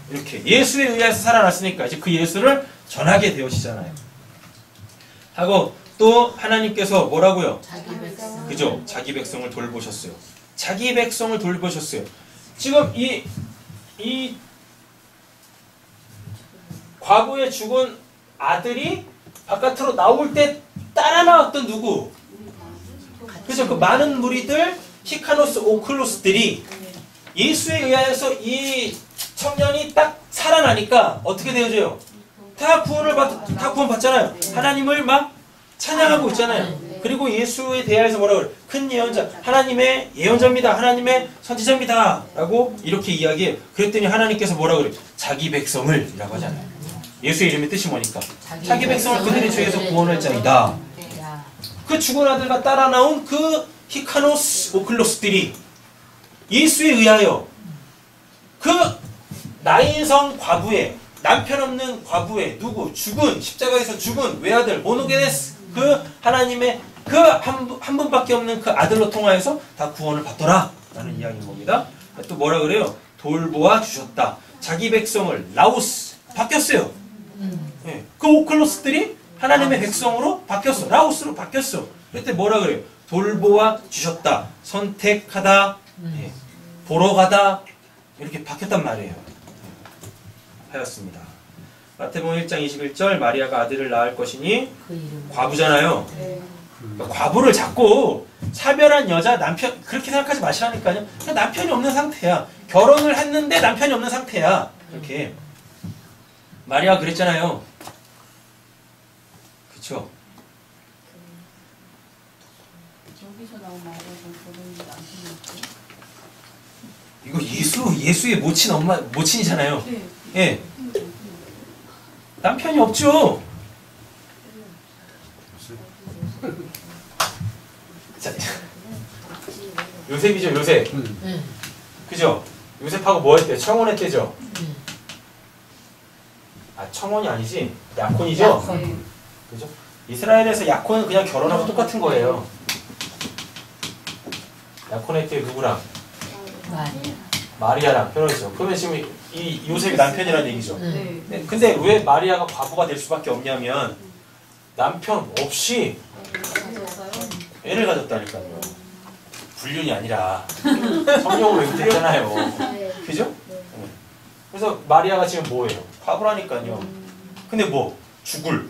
이렇게 예수에 의해서 살아났으니까 이제 그 예수를 전하게 되어지잖아요. 하고 또 하나님께서 뭐라고요? 자기 백성. 그죠? 자기 백성을 돌보셨어요. 자기 백성을 돌보셨어요. 지금 이 과거에 죽은 아들이 바깥으로 나올 때 따라 나왔던 누구? 그죠? 그 많은 무리들, 히카노스, 오클로스들이 예수에 의하여서 이 청년이 딱 살아나니까 어떻게 되어져요? 다 구원 받잖아요. 하나님을 막 찬양하고 있잖아요. 그리고 예수에 대하여서 뭐라고 그래요? 큰 예언자, 하나님의 예언자입니다. 하나님의 선지자입니다. 라고 이렇게 이야기해요. 그랬더니 하나님께서 뭐라고 그래요? 자기 백성을 이라고 하잖아요. 예수의 이름의 뜻이 뭐니까? 자기 백성을 그들의 죄에서 구원할 자이다. 그 죽은 아들과 따라 나온 그 히카노스, 오클로스들이 예수에 의하여 그 나인성 과부의 남편 없는 과부의 누구? 죽은 십자가에서 죽은 외아들 모노게네스 그 하나님의 그 한 분밖에 없는 그 아들로 통하여서 다 구원을 받더라 라는 이야기인 겁니다. 또 뭐라 그래요? 돌보아 주셨다. 자기 백성을 라오스 바뀌었어요. 네. 그 오클로스들이 하나님의 백성으로 바뀌었어. 라오스로 바뀌었어. 그때 뭐라 그래요? 돌보아 주셨다. 선택하다. 네. 보러 가다. 이렇게 바뀌었단 말이에요. 하였습니다. 마태복음 1장 21절 마리아가 아들을 낳을 것이니 과부잖아요. 그러니까 과부를 잡고 차별한 여자 남편 그렇게 생각하지 마시라니까요. 그냥 남편이 없는 상태야. 결혼을 했는데 남편이 없는 상태야. 이렇게 마리아가 그랬잖아요. 그쵸? 여기서 나온 말에서 결혼이 남편이 이거 예수의 모친이잖아요. 예. 남편이 없죠. 자, 요셉이죠, 요셉. 그죠? 요셉하고 뭐 했대요? 청혼했대죠? 아, 청혼이 아니지? 약혼이죠? 그죠? 이스라엘에서 약혼은 그냥 결혼하고 똑같은 거예요. 약혼했대요, 누구랑? 마리아랑 결혼했죠. 그러면 지금 이 요셉이 남편이라는 얘기죠. 근데 왜 마리아가 과부가 될 수밖에 없냐면 남편 없이 애를 가졌다니까요. 불륜이 아니라 성령으로 맹태했잖아요. 그죠? 그래서 마리아가 지금 뭐예요? 과부라니까요. 근데 뭐? 죽을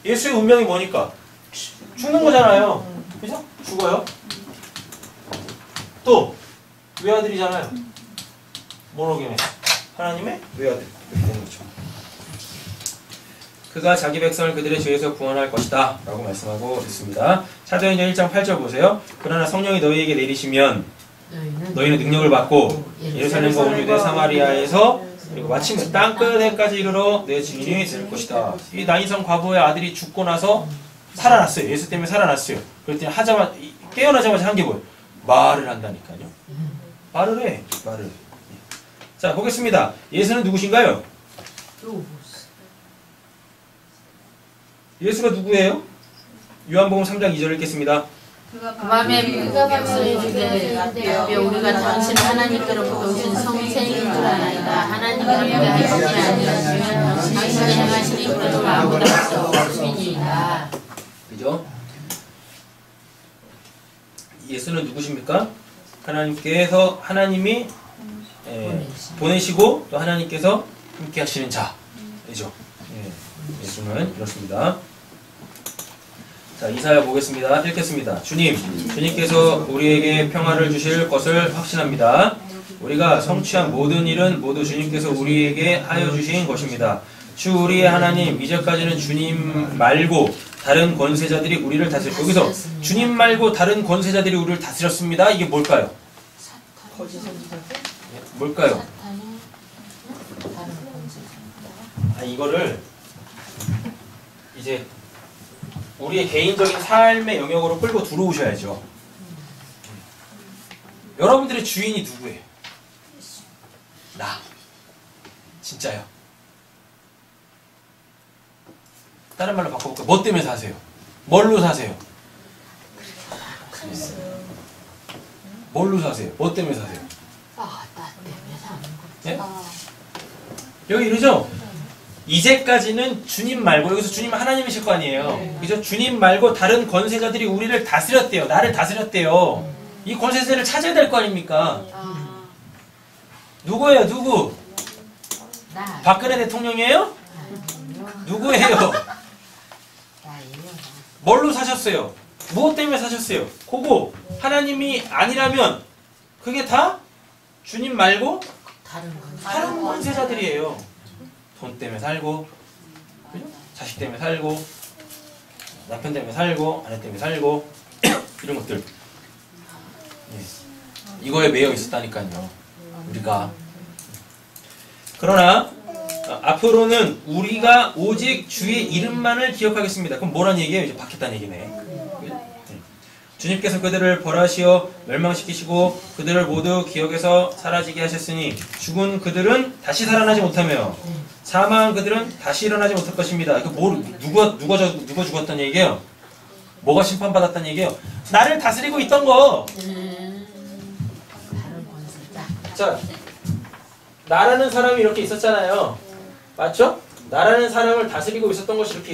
예수의 운명이 뭐니까? 죽는 거잖아요. 그죠? 죽어요. 또 외아들이잖아요. 모노게네 하나님의 외아들 이렇게 되는 거죠. 그가 자기 백성을 그들의 죄에서 구원할 것이다 라고 말씀하고 있습니다. 사도행전 1장 8절 보세요. 그러나 성령이 너희에게 내리시면 너희는 능력을 받고 예루살렘과 온 유대 사마리아에서 그리고 마침내 땅끝에까지 이르러 내 증인이 될 것이다. 이 나인성 과부의 아들이 죽고 나서 살아났어요. 예수 때문에 살아났어요. 그랬더니 깨어나자마자 한 게 뭐예요? 말을 한다니까요. 말을 해. 말을. 자, 보겠습니다. 예수는 누구신가요? 예수가 누구예요? 요한복음 3장 2절 읽겠습니다. 그 밤에 백성에게 우리가 당신 하나님께로부터 오신 성생인 줄 아나이다. 하나님이 함께 하시지 아니하시면 당신이 행하신 이 표적을 아무도 할 수 없음이니이다. 그죠? 예수는 누구십니까? 하나님이 보내시고 또 하나님께서 함께 하시는 자이죠. 예수는 이렇습니다. 자, 이사야 보겠습니다. 읽겠습니다. 주님께서 우리에게 평화를 주실 것을 확신합니다. 우리가 성취한 모든 일은 모두 주님께서 우리에게 하여 주신 것입니다. 주 우리의 하나님, 이제까지는 주님 말고 다른 권세자들이 우리를 다스렸고, 여기서 주님 말고 다른 권세자들이 우리를 다스렸습니다. 이게 뭘까요? 뭘까요? 이거를 이제 우리의 개인적인 삶의 영역으로 끌고 들어오셔야죠. 여러분들의 주인이 누구예요? 나. 진짜요. 다른 말로 바꿔볼까요? 뭐 때문에 사세요? 뭘로 사세요? 뭘로 사세요? 뭐 때문에 사세요? 나 때문에 사는 거. 예? 여기 이러죠? 이제까지는 주님 말고, 여기서 주님은 하나님이실 거 아니에요. 그죠? 주님 말고 다른 권세자들이 우리를 다스렸대요. 나를 다스렸대요. 이 권세자를 찾아야 될 거 아닙니까? 누구예요? 누구? 나. 박근혜 대통령이에요? 누구예요? 나예요. 뭘로 사셨어요? 무엇 때문에 사셨어요? 그거 하나님이 아니라면 그게 다 주님 말고 다른 권세자들이에요. 돈 때문에 살고, 그죠? 자식 때문에 살고, 남편 때문에 살고, 아내 때문에 살고, 이런 것들. 예. 이거에 매여 있었다니까요. 우리가. 그러나 앞으로는 우리가 오직 주의 이름만을 기억하겠습니다. 그럼 뭐란 얘기예요? 이제 바뀌었다는 얘기네. 주님께서 그들을 벌하시어 멸망시키시고 그들을 모두 기억에서 사라지게 하셨으니 죽은 그들은 다시 살아나지 못하며 사망한 그들은 다시 일어나지 못할 것입니다. 누가 죽었다는 얘기예요? 뭐가 심판받았다는 얘기예요? 나를 다스리고 있던 거. 다른 권세자. 자, 나라는 사람이 이렇게 있었잖아요. 맞죠? 나라는 사람을 다스리고 있었던 것이 이렇게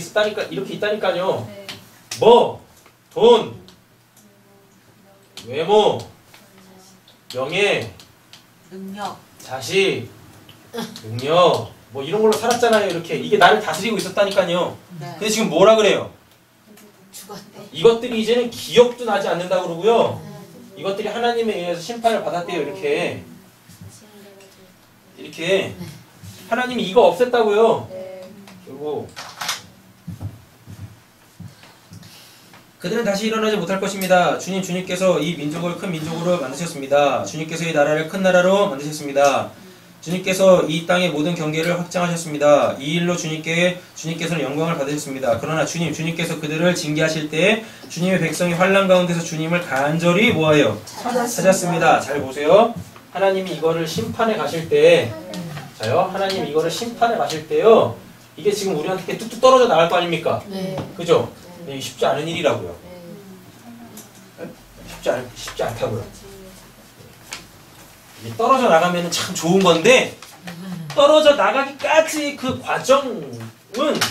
있다니까요. 뭐? 돈, 외모, 명예, 능력. 자식, 능력, 뭐 이런 걸로 살았잖아요. 이렇게. 이게 나를 다스리고 있었다니까요. 근데 지금 뭐라 그래요? 죽었대. 이것들이 이제는 기억도 나지 않는다고 그러고요. 이것들이 하나님에 의해서 심판을 받았대요. 이렇게 하나님이 이거 없앴다고요. 그리고 그들은 다시 일어나지 못할 것입니다. 주님께서 이 민족을 큰 민족으로 만드셨습니다. 주님께서 이 나라를 큰 나라로 만드셨습니다. 주님께서 이 땅의 모든 경계를 확장하셨습니다. 이 일로 주님께서는 영광을 받으셨습니다. 그러나 주님께서 그들을 징계하실 때 주님의 백성이 환난 가운데서 주님을 간절히 뭐하여? 찾았습니다. 잘 보세요. 하나님이 이거를 심판해 가실 때, 자요. 하나님이 이거를 심판해 가실 때요. 이게 지금 우리한테 이렇게 뚝뚝 떨어져 나갈 거 아닙니까? 네. 그죠? 이게 쉽지 않은 일이라고요. 쉽지 않다고요. 이게 떨어져 나가면 참 좋은 건데 떨어져 나가기까지 그 과정은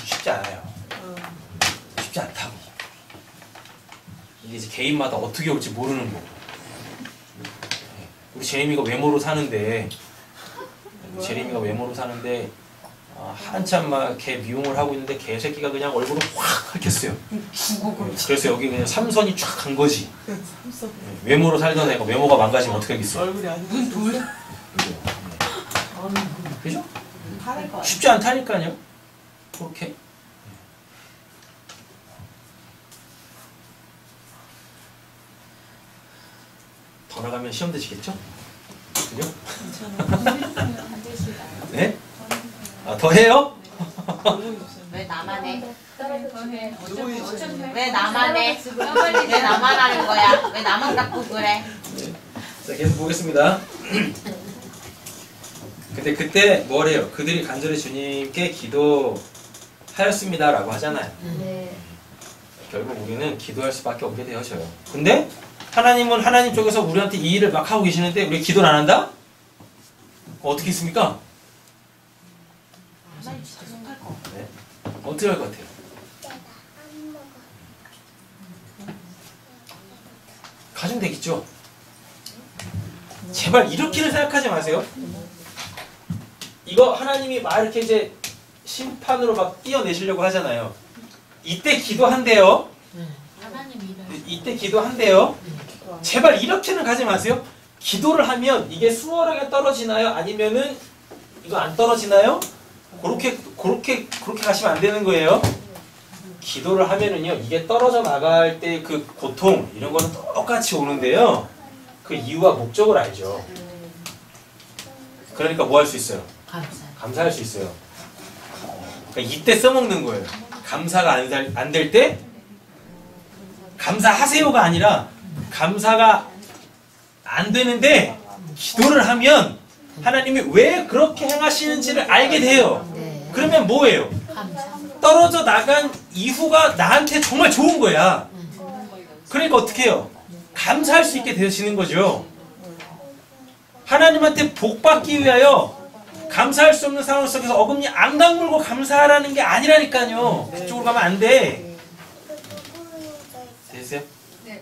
쉽지 않아요. 쉽지 않다고. 이게 이제 개인마다 어떻게 올지 모르는 거고. 우리 제림이가 외모로 사는데 한참 막 걔 미용을 하고 있는데 개새끼가 그냥 얼굴을 확 핥혔어요. 그래서 여기 그냥 삼선이 쫙 간 거지. 외모로 살던 애가 외모가 망가지면 어떻게 하겠어? 얼굴이 아니고 돌. 그죠? 쉽지 않다니까요. 그렇게. 더 나가면 시험 되시겠죠? 그죠? 네? 아, 더 해요? 왜 나만 해? 누구 왜 나만 해? 왜 나만 하는 거야? 왜 나만 갖고 그래? 네. 자, 계속 보겠습니다. 근데 그때 뭐래요? 그들이 간절히 주님께 기도하였습니다 라고 하잖아요. 결국 우리는 기도할 수밖에 없게 되어져요. 근데 하나님은 하나님 쪽에서 우리한테 이 일을 막 하고 계시는데 우리 기도를 안 한다? 어떻게 있습니까? 네. 어떻게 할 것 같아요? 가지면 되겠죠? 제발 이렇게는 생각하지 마세요. 이거 하나님이 막 이렇게 이제 심판으로 막 띄어내시려고 하잖아요. 이때 기도한대요. 이때 기도한대요. 제발 이렇게는 가지 마세요. 기도를 하면 이게 수월하게 떨어지나요? 아니면은 이거 안 떨어지나요? 그렇게 가시면 안 되는 거예요. 기도를 하면은요, 이게 떨어져 나갈 때 그 고통 이런 거는 똑같이 오는데요. 그 이유와 목적을 알죠. 그러니까 뭐 할 수 있어요? 감사할 수 있어요. 그러니까 이때 써먹는 거예요. 감사가 안 될 때 감사하세요가 아니라 감사가 안 되는데 기도를 하면 하나님이 왜 그렇게 행하시는지를 알게 돼요. 네. 그러면 뭐예요? 감사. 떨어져 나간 이후가 나한테 정말 좋은 거야. 그러니까 어떻게 해요? 감사할 수 있게 되어지는 거죠. 하나님한테 복 받기 위하여 감사할 수 없는 상황 속에서 어금니 앙당 물고 감사하라는 게 아니라니까요. 그쪽으로 가면 안 돼. 됐어요? 네.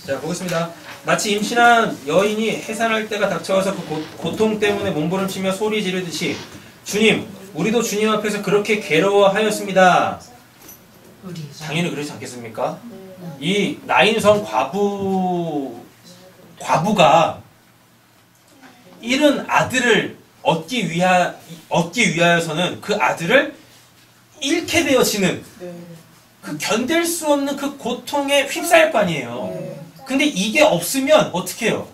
자, 보겠습니다. 마치 임신한 여인이 해산할 때가 닥쳐와서 그 고통 때문에 몸부림치며 소리 지르듯이 주님, 우리도 주님 앞에서 그렇게 괴로워하였습니다. 당연히 그러지 않겠습니까? 이 나인성 과부가 잃은 아들을 얻기 위하여서는 그 아들을 잃게 되어지는 네. 그 견딜 수 없는 그 고통에 휩싸일 거 아니에요. 네. 근데 이게 없으면 어떻게 해요?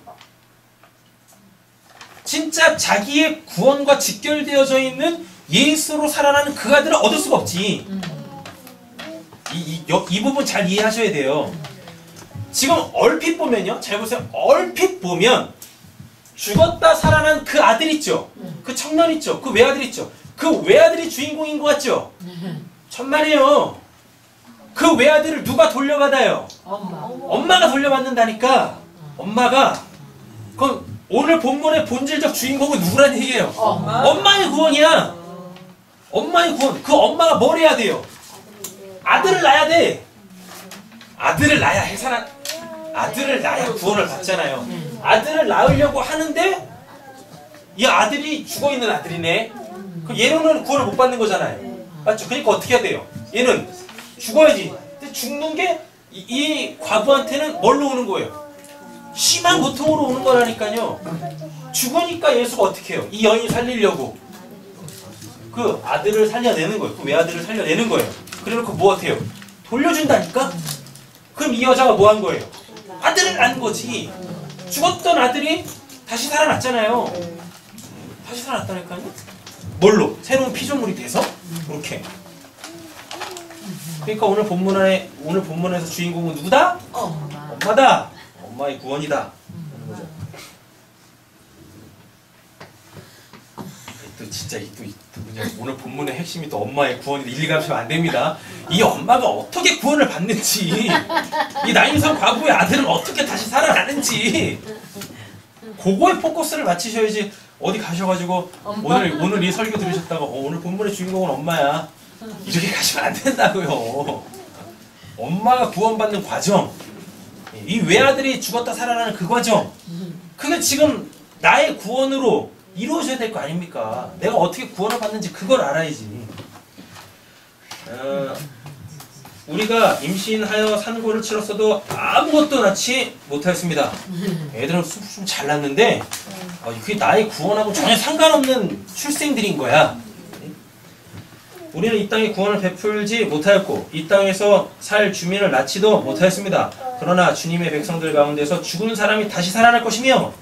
진짜 자기의 구원과 직결되어져 있는 예수로 살아나는 그 아들을 얻을 수가 없지. 이 부분 잘 이해하셔야 돼요. 지금 얼핏 보면요. 잘 보세요. 얼핏 보면 죽었다 살아난 그 아들 있죠. 그 청년 있죠. 그 외아들 있죠. 그 외아들이 주인공인 것 같죠. 천만에요. 그 외아들을 누가 돌려받아요? 엄마가 돌려받는다니까. 엄마가. 그럼 오늘 본문의 본질적 주인공은 누구란 얘기예요? 엄마의 구원이야. 엄마의 구원. 그 엄마가 뭘 해야 돼요? 아들을 낳아야 돼. 아들을 낳아야 해산한, 아들을 낳아야 구원을 받잖아요. 아들을 낳으려고 하는데 이 아들이 죽어있는 아들이네. 그럼 얘는 구원을 못 받는 거잖아요. 맞죠? 그러니까 어떻게 해야 돼요? 얘는 죽어야지. 근데 죽는 게 이 과부한테는 뭘로 오는 거예요? 심한 고통으로 오는 거라니까요. 죽으니까 예수가 어떻게 해요? 이 여인을 살리려고 그 아들을 살려내는 거예요. 그 외아들을 살려내는 거예요. 그래놓고 뭐 어때요? 돌려준다니까? 그럼 이 여자가 뭐 한 거예요? 아들을 낳은 거지. 죽었던 아들이 다시 살아났잖아요. 다시 살아났다니까요? 뭘로? 새로운 피조물이 돼서? 그렇게. 그러니까 오늘 본문에서 주인공은 누구다? 엄마다. 엄마의 구원이다. 또 진짜 그냥 오늘 본문의 핵심이 또 엄마의 구원이 일리감시면 안 됩니다. 이 엄마가 어떻게 구원을 받는지, 이 나인성 과부의 아들은 어떻게 다시 살아나는지, 그거에 포커스를 맞추셔야지. 어디 가셔가지고 오늘 이 설교 들으셨다가 오늘 본문의 주인공은 엄마야, 이렇게 가시면 안 된다고요. 엄마가 구원받는 과정, 이 외아들이 죽었다 살아나는 그 과정, 그게 지금 나의 구원으로 이루어져야 될 거 아닙니까? 내가 어떻게 구원을 받는지 그걸 알아야지. 우리가 임신하여 산고를 치렀어도 아무것도 낳지 못하였습니다. 애들은 좀 잘 낳는데 그게 나의 구원하고 전혀 상관없는 출생들인 거야. 우리는 이 땅에 구원을 베풀지 못하였고 이 땅에서 살 주민을 낳지도 못하였습니다. 그러나 주님의 백성들 가운데서 죽은 사람이 다시 살아날 것이며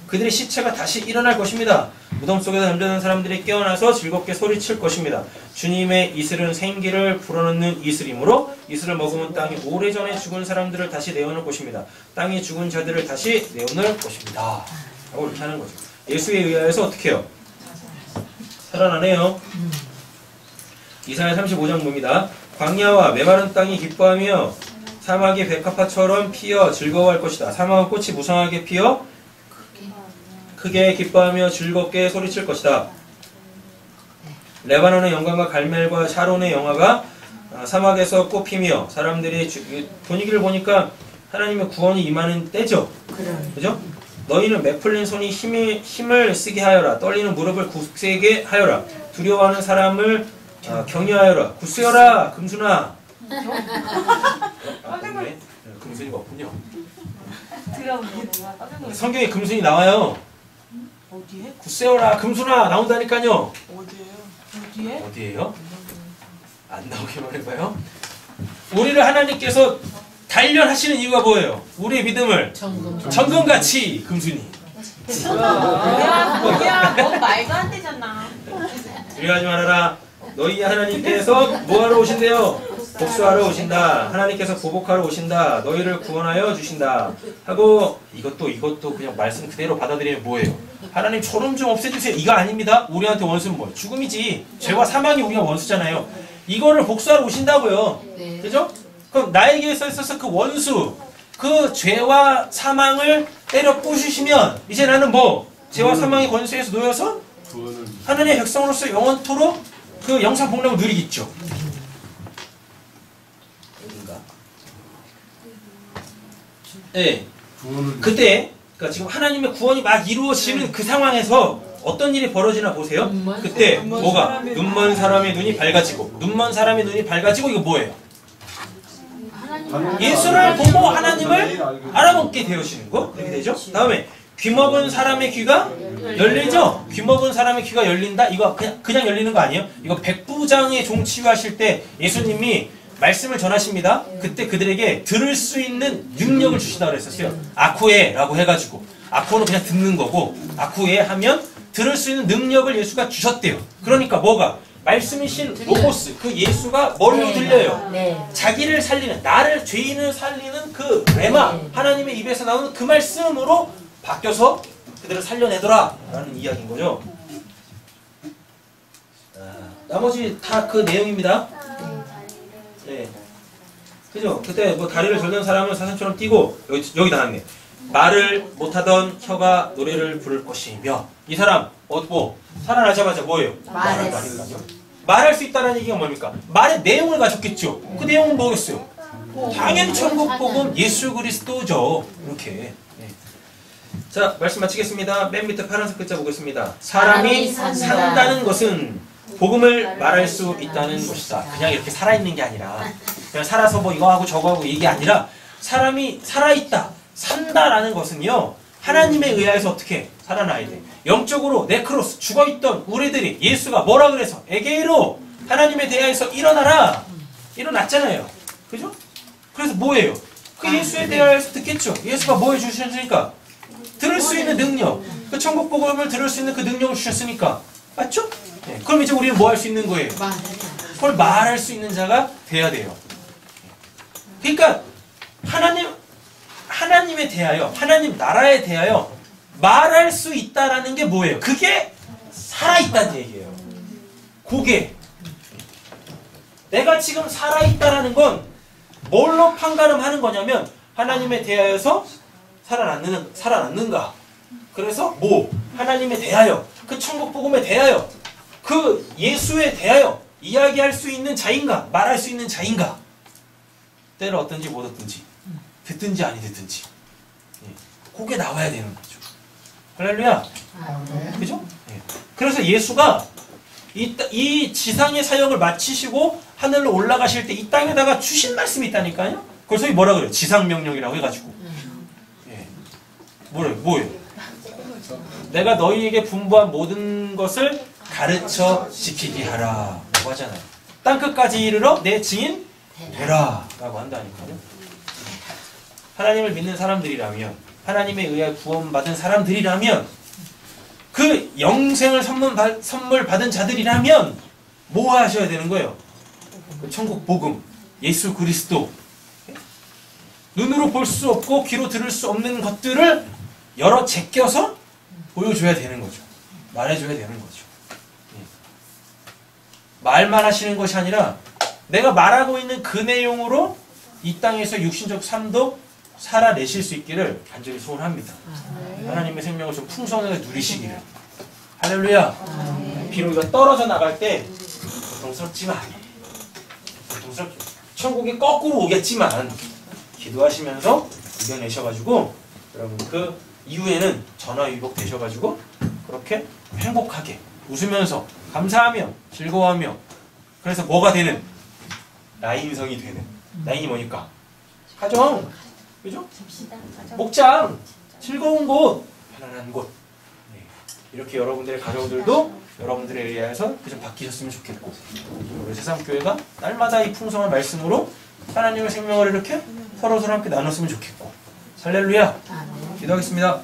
그들의 시체가 다시 일어날 것입니다. 무덤 속에서 잠자는 사람들이 깨어나서 즐겁게 소리칠 것입니다. 주님의 이슬은 생기를 불어넣는 이슬이므로 이슬을 먹으면 땅이 오래전에 죽은 사람들을 다시 내어놓을 것입니다. 땅이 죽은 자들을 다시 내어놓을 것입니다. 라고 이렇게 하는 거죠. 예수에 의하여서 어떻게 해요? 살아나네요. 이사야 35장 봅니다. 광야와 메마른 땅이 기뻐하며 사막의 백합화처럼 피어 즐거워할 것이다. 사막의 꽃이 무성하게 피어 크게 기뻐하며 즐겁게 소리칠 것이다. 레바논의 영광과 갈멜과 샤론의 영화가 사막에서 꽃피며 사람들이 분위기를 보니까 하나님의 구원이 임하는 때죠. 그죠? 너희는 메풀린 손이 힘을 쓰게 하여라. 떨리는 무릎을 굳세게 하여라. 두려워하는 사람을 격려하여라. 굳세어라 금순아. 네, 금순이가 없군요. 성경에 금순이 나와요. 어디에? 굳세어라 금순아 나온다니까요. 어디에요? 어디에요? 안 나오기만 해봐요. 우리를 하나님께서 단련하시는 이유가 뭐예요? 우리의 믿음을 정금같이 금순이. 뭐야, 넌 말도 안 되잖아. 두려워하지 말아라. 너희 하나님께서 뭐하러 오신대요? 복수하러 오신다. 하나님께서 보복하러 오신다. 너희를 구원하여 주신다. 하고 이것도 그냥 말씀 그대로 받아들이면 뭐예요? 하나님 저놈 좀 없애주세요. 이거 아닙니다. 우리한테 원수는 뭐예요? 죽음이지. 죄와 사망이 우리가 원수잖아요. 이거를 복수하러 오신다고요. 네. 그죠? 그럼 나에게 있어서 그 원수, 그 죄와 사망을 때려 부수시면 이제 나는 뭐? 죄와 사망의 권세에서 놓여서 하나님의 백성으로서 영원토록 그 영생 복락을 누리겠죠. 네. 그때 그러니까 지금 하나님의 구원이 막 이루어지는 그 상황에서 어떤 일이 벌어지나 보세요. 그때 뭐가? 눈먼 사람의 눈이 밝아지고 눈먼 사람의 눈이 밝아지고 이거 뭐예요? 예수를 보고 하나님을 알아먹게 되어지는 거 이렇게 되죠. 다음에 귀먹은 사람의 귀가 열리죠. 귀먹은 사람의 귀가 열린다. 이거 그냥 열리는 거 아니에요? 이거 백부장의 종 치유하실 때 예수님이 말씀을 전하십니다. 그때 그들에게 들을 수 있는 능력을 주신다고 그랬었어요. 아쿠에라고 해가지고 아쿠는 그냥 듣는 거고 아쿠에 하면 들을 수 있는 능력을 예수가 주셨대요. 그러니까 뭐가? 말씀이신 로고스 그 예수가 머리로 들려요. 네. 자기를 살리는 나를 죄인을 살리는 그 레마 하나님의 입에서 나오는 그 말씀으로 바뀌어서 그들을 살려내더라 라는 이야기인 거죠. 나머지 다 그 내용입니다. 네. 그죠? 그때 뭐 다리를 절던 사람은 사슴처럼 뛰고 여기 나왔네. 말을 못하던 혀가 노래를 부를 것이며 이 사람 뭐 살아나자마자 뭐예요? 말할 수 있다는 얘기가 뭡니까? 말의 내용을 가졌겠죠. 그 내용은 뭐겠어요? 당연히 천국 복음 예수 그리스도죠. 이렇게. 네. 자 말씀 마치겠습니다. 맨 밑에 파란색 글자 보겠습니다. 사람이 산다는 것은 복음을 말할 수 있다는 것이다. 그냥 이렇게 살아있는 게 아니라 그냥 살아서 뭐 이거 하고 저거 하고 이게 아니라 사람이 살아있다, 산다라는 것은요 하나님에 의하여서 어떻게 살아나야 돼. 영적으로 네크로스 죽어있던 우리들이 예수가 뭐라 그래서 에게이로 하나님에 대하여서 일어나라 일어났잖아요. 그죠? 그래서 뭐예요? 그 예수에 대하여서 듣겠죠. 예수가 뭐 해주셨으니까 들을 수 있는 능력, 그 천국 복음을 들을 수 있는 그 능력을 주셨으니까 맞죠? 네. 그럼 이제 우리는 뭐 할 수 있는 거예요? 그걸 말할 수 있는 자가 돼야 돼요. 그러니까 하나님에 대하여 하나님 나라에 대하여 말할 수 있다라는 게 뭐예요? 그게 살아있다는 얘기예요. 그게 내가 지금 살아있다라는 건 뭘로 판가름하는 거냐면 하나님에 대하여서 살아났는가? 그래서 뭐 하나님에 대하여 그 천국 복음에 대하여 그 예수에 대하여 이야기할 수 있는 자인가? 말할 수 있는 자인가? 때를 얻든지 못 얻든지 듣든지 아니 듣든지 그게 나와야 되는 거죠. 할렐루야. 그죠? 네. 그래서 예수가 이 지상의 사역을 마치시고 하늘로 올라가실 때 이 땅에다가 주신 말씀이 있다니까요. 그걸 소위 뭐라 그래요? 지상명령이라고 해가지고. 예. 뭐예요? 내가 너희에게 분부한 모든 것을 가르쳐 지키게 하라 라고 하잖아요. 땅끝까지 이르러 내 증인 되라 라고 한다니까요. 하나님을 믿는 사람들이라면 하나님에 의해 구원받은 사람들이라면 그 영생을 선물 받은 자들이라면 뭐 하셔야 되는 거예요? 그 천국 복음 예수 그리스도 눈으로 볼 수 없고 귀로 들을 수 없는 것들을 열어 제껴서 보여줘야 되는 거죠. 말해줘야 되는 거죠. 말만 하시는 것이 아니라 내가 말하고 있는 그 내용으로 이 땅에서 육신적 삶도 살아내실 수 있기를 간절히 소원합니다. 하나님의 생명을 좀 풍성하게 누리시기를. 할렐루야. 비록 이거 떨어져 나갈 때 고통스럽지만 천국이 거꾸로 오겠지만 기도하시면서 이겨내셔가지고 여러분 그 이후에는 전화위복 되셔가지고 그렇게 행복하게 웃으면서 감사하며 즐거워하며 그래서 뭐가 되는? 라인성이 되는. 라인이 뭐니까? 가정. 그죠? 목장. 즐거운 곳. 편안한 곳. 네. 이렇게 여러분들의 가정들도 여러분들에 의해서 좀 바뀌셨으면 좋겠고 우리 새삼교회가 날마다 이 풍성한 말씀으로 하나님의 생명을 이렇게 서로 함께 나눴으면 좋겠고 할렐루야. 기도하겠습니다.